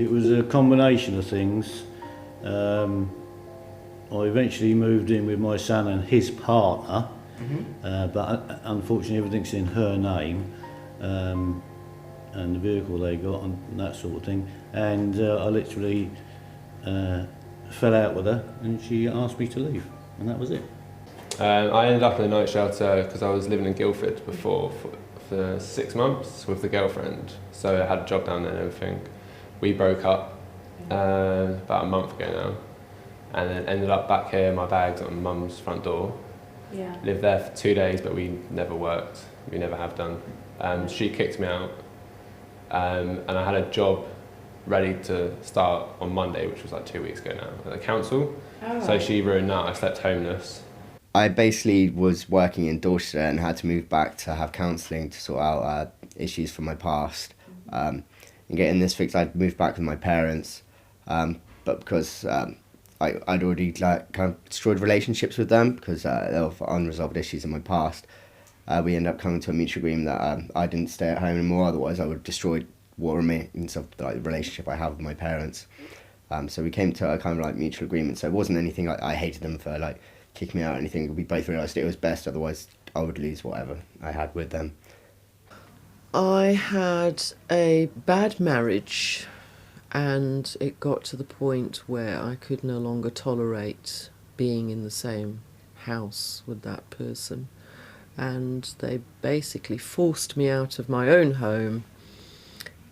It was a combination of things. I eventually moved in with my son and his partner, but unfortunately everything's in her name, and the vehicle they got and that sort of thing. And I literally fell out with her and she asked me to leave, and that was it. I ended up in a night shelter because I was living in Guildford before for 6 months with the girlfriend, so I had a job down there and everything. We broke up about a month ago now, and then ended up back here, my bags on mum's front door. Yeah. Lived there for 2 days, but we never worked. We never have done. She kicked me out, and I had a job ready to start on Monday, which was like 2 weeks ago now, at the council. Oh. So she ruined that. I slept homeless. I basically was working in Dorchester and had to move back to have counselling to sort out issues from my past. And getting this fixed, I'd moved back with my parents, but because I'd already kind of destroyed relationships with them because there were unresolved issues in my past, we ended up coming to a mutual agreement that I didn't stay at home anymore, otherwise I would have destroyed what remains of the relationship I have with my parents. So we came to a kind of like mutual agreement, so it wasn't anything I hated them for like kicking me out or anything. We both realised it was best, otherwise I would lose whatever I had with them. I had a bad marriage, and it got to the point where I could no longer tolerate being in the same house with that person, and they basically forced me out of my own home,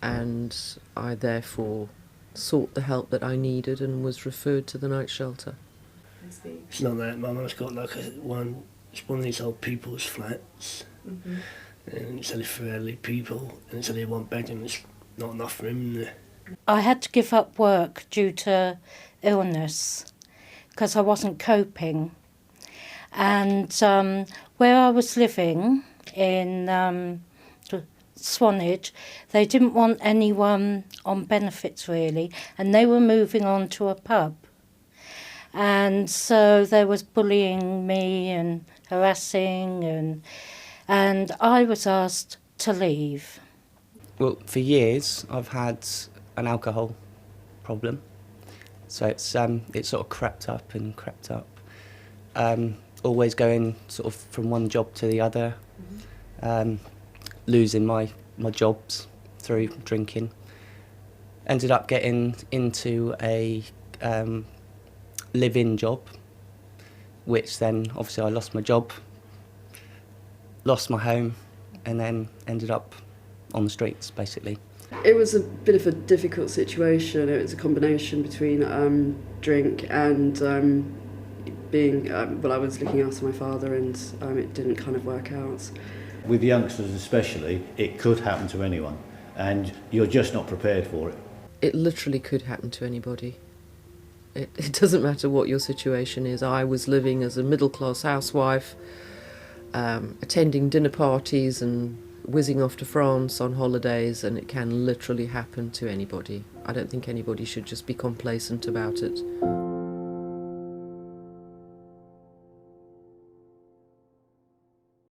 and I therefore sought the help that I needed and was referred to the night shelter. It's not that. My mum's got like it's one of these old people's flats, and it's only for elderly people, and it's only one bedroom. There's not enough room in there. I had to give up work due to illness because I wasn't coping. And where I was living in Swanage, they didn't want anyone on benefits really, and they were moving on to a pub. And so there was bullying me and harassing, and I was asked to leave. Well, for years I've had an alcohol problem, so it's sort of crept up, always going sort of from one job to the other, losing my jobs through drinking. Ended up getting into a live-in job, which then obviously I lost my job, lost my home, and then ended up on the streets basically. It was a bit of a difficult situation. It was a combination between drink and being, I was looking after my father, and it didn't kind of work out. With youngsters especially, it could happen to anyone, and you're just not prepared for it. It literally could happen to anybody. It doesn't matter what your situation is. I was living as a middle-class housewife, attending dinner parties and whizzing off to France on holidays, and it can literally happen to anybody. I don't think anybody should just be complacent about it.